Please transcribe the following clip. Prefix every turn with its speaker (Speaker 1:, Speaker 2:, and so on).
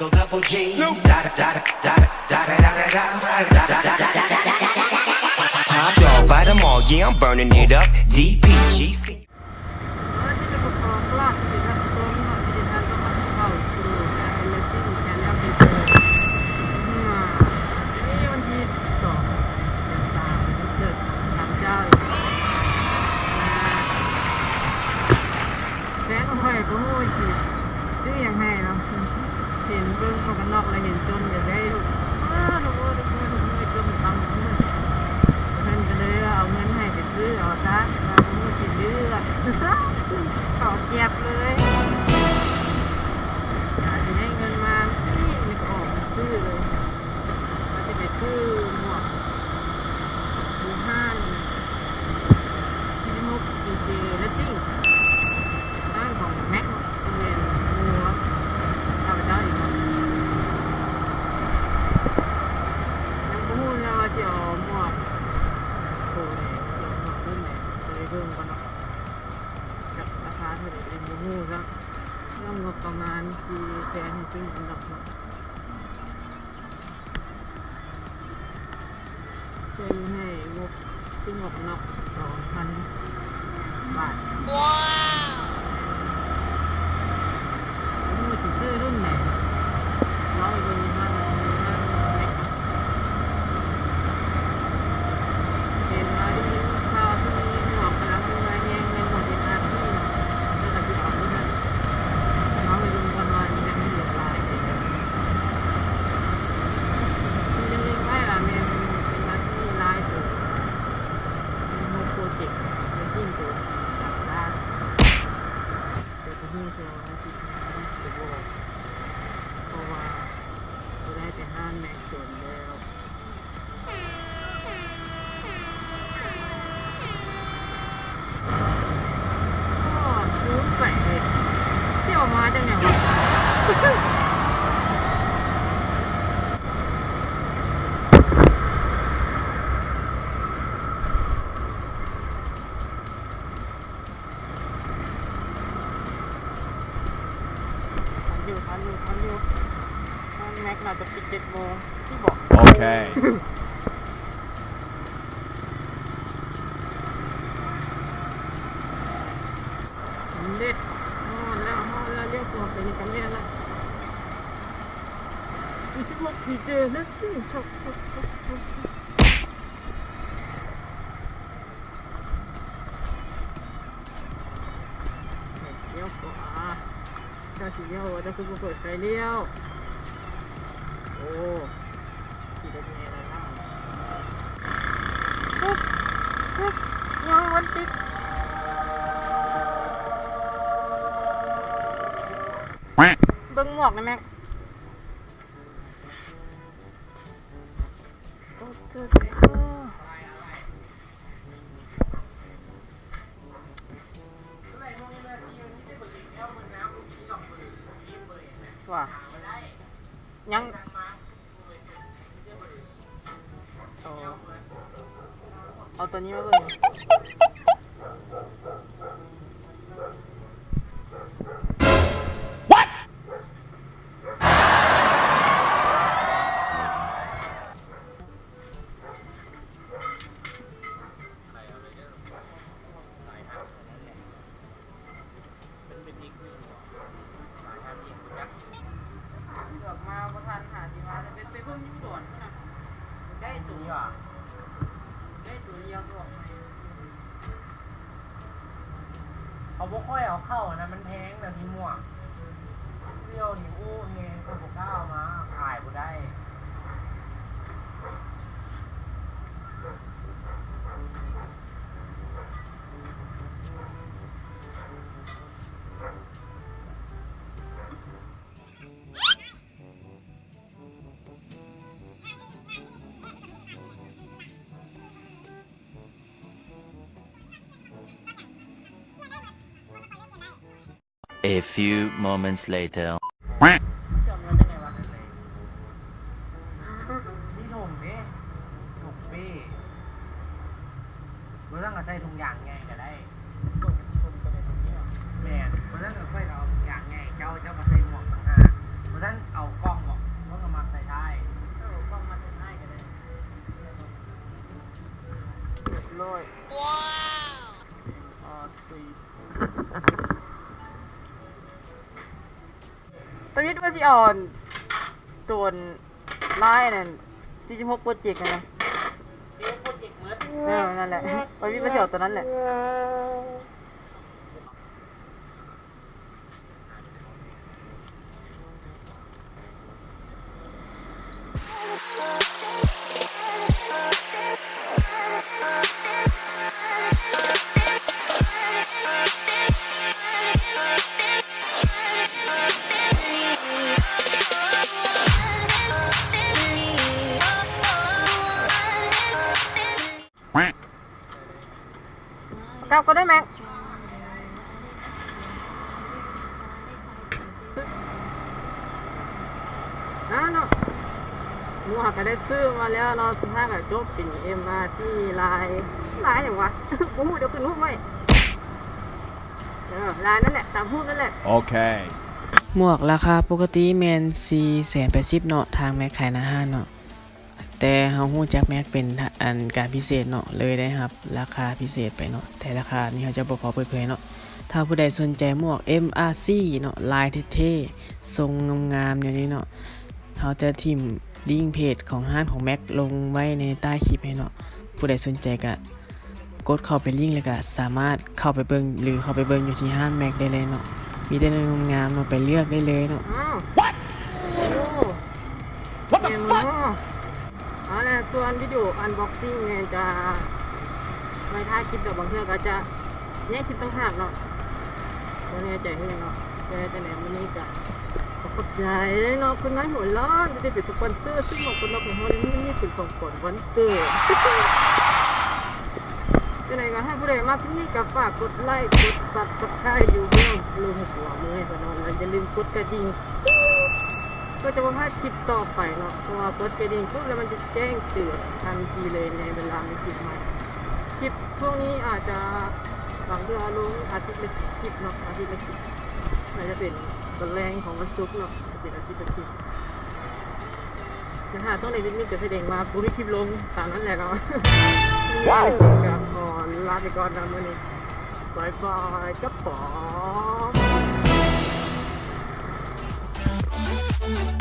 Speaker 1: Go double G. Top dog by the mall, yeah, I'm burning it up. DPGC.
Speaker 2: ซื้ออย่างให้เนาะเห็นเบิ้งของกันนอกแล้วเห็นจนอยากได้ลูกจนทำเงินก็เลยเอาเงินให้ไปซื้อเอาซะเราไม่ติดเลือดขอเก็บเลยอาจจะให้เงินมาไม่ออกซื้อเลยเราจะไปซื้อหมวกดูห้านซิลิมุกดีเจและจริงด้านของแม็กเวนมัวทำไปได้อีกครับยังพูดนะว่าจะเอาหมวกโอ้ยหมวกรุ่นไหนเลยเบิ่งก่อนเนาะกับราคาเท่าไหร่เป็นมูซะเรื่องงบประมาณ400,000ให้ซึ่งอันดับเนาะซื้อให้งบซึ่งงบเนาะ2,000 บาทว้าวซื้อรุ่นไหนร้อยเป็นมันเห็นมาที่ข้าวที่มีหมวกกำลังมาแย่งเงินหมดเป็นอาชีพแล้วก็ที่ออกด้วยนะน้องไปดูกันว่ายังไม่เหลือลายเลยคือยังเล่นไม่ล่ะเนี่ยเป็นมาที่ลายตัวโมโปรเจกต์เป็นยิ่งตัวจับได้เดี๋ยวจะให้ตัวที่เพราะว่าเราได้แต่ห้านแม็กส่วนแล้วก็รู้ไปเลยเที่ยวมาจังเนี่ยวะทันอยู่แม็กน่าจะปิด7 โมงที่บอกโอเคเด็ดฮอดแล้วเรียกตัวไปนี่กันแน่ละอีกพวกพีเจนะสิชอบเลี้ยวขวาถ้าสีเลี้ยวจะคือเปิดไฟเลี้ยวโอ้ขี่รถเมล์แล้วนะยังวันติดเบิ้งหมวกนะแม็กว่ายังเอาตัวนี้มาเบิ่งมาประทานหาที่มาจะไปเพิ่งยุ่งด่วนนะได้ตัวเดียวตัวเขาบ่ค่อยเอาเข้านะมันแพงแบบนี้มั่วเที่ยวนี่โอ้เฮงคนบ่กล้าเอามาขายบ่ได้
Speaker 3: A few moments later.
Speaker 2: จอดรถได้ไงวะนี่ถุงนี่ถุงปี้เราต้องใส่ถุงยางไงก็ได้แม่เราต้องค่อยเอาถุงยางไงเจ้าก็ใส่หมวกต่างหากเราต้องเอากล้อง ร้อยว้าวตอนนี้ว่าสิอ่อนตัวไล่นั่น46โปรเจกต์นะโปรเจกต์เมื่อนั่นแหละวันนี้มาเจาะตัวนั้นแหละกลับก็ได้แม็กเนาะหนูหาก็ได้ซื้อมาแล้วเนาะสุดท้ายก็จบเป็นมาที่ลายอย่างวะโอ้โหเดี๋ยวขึ้นรูปไว้ลายนั่นแหละตามพูดนั่นแหละ
Speaker 4: Okay.
Speaker 5: หมวกราคาปกติแมน480เนาะทางแม็กขายหน้าห้านเนาะแต่เฮาฮู้จักแม็กเป็นอันการพิเศษเนาะเลยได้ครับราคาพิเศษไปเนาะแต่ราคานี้เขาจะบ่ขอเปิดเผยเนาะถ้าผู้ใดสนใจหมวก MRC เนาะลายเท่ๆทรงงามๆอย่างนี้เนาะเขาจะทิมลิงก์เพจของห้างของแม็กลงไว้ในใต้คลิปให้เนาะผู้ใดสนใจก็กดเข้าไปลิงก์แล้วก็สามารถเข้าไปเบิ่งหรือเข้าไปเบิ่งอยู่ที่ห้างแม็กได้เลยเนาะมีแต่งามๆเนาะไปเลือกได้เลยเนาะ
Speaker 2: What the fuck เอาล่ะส่วนวิดีโออันบ็อกซิ่งเนี่ยจะไม่ถ่ายคลิปแต่บางเทื่อก็จะแยกคลิปต่างหากเนาะตัวนี้ใจให้เนาะแต่ไหนมันนี่จะขอบใจเลยเนาะคุณน้อยหัวร้อนจะได้เป็นสปอนเซอร์ซึ่งของคนเราของเรานี่เป็นของขวัญวันเกิดจะไหนก็ให้ผู้ใดมาที่นี่กับฝากกดไลค์กดซับสไครต์อยู่เพื่อลืมหัวมือให้กันนอนแล้วอย่าลืมกดกระดิ่งก็จะมาพลาดคลิปต่อไปเนาะเพราะว่ากดกระดิ่งปุ๊บแล้วมันจะแจ้งเตือนทันทีเลยในเวลามีคลิปใหม่คลิปช่วงนี้อาจจะบางเดือนลงอาทิตย์ละคลิปเนาะอาทิตย์ละคลิปอาจจะเป็นตอนแรงของวันศุกร์เนาะจะเป็นอาทิตย์ละคลิปนะฮะต้องในวิดีโอจะแสดงมาปุ๊บมีคลิปลงตามนั้นแหละเนาะว้าวกับก่อนลาไปก่อนนะมื้อนี้บายบายครับผม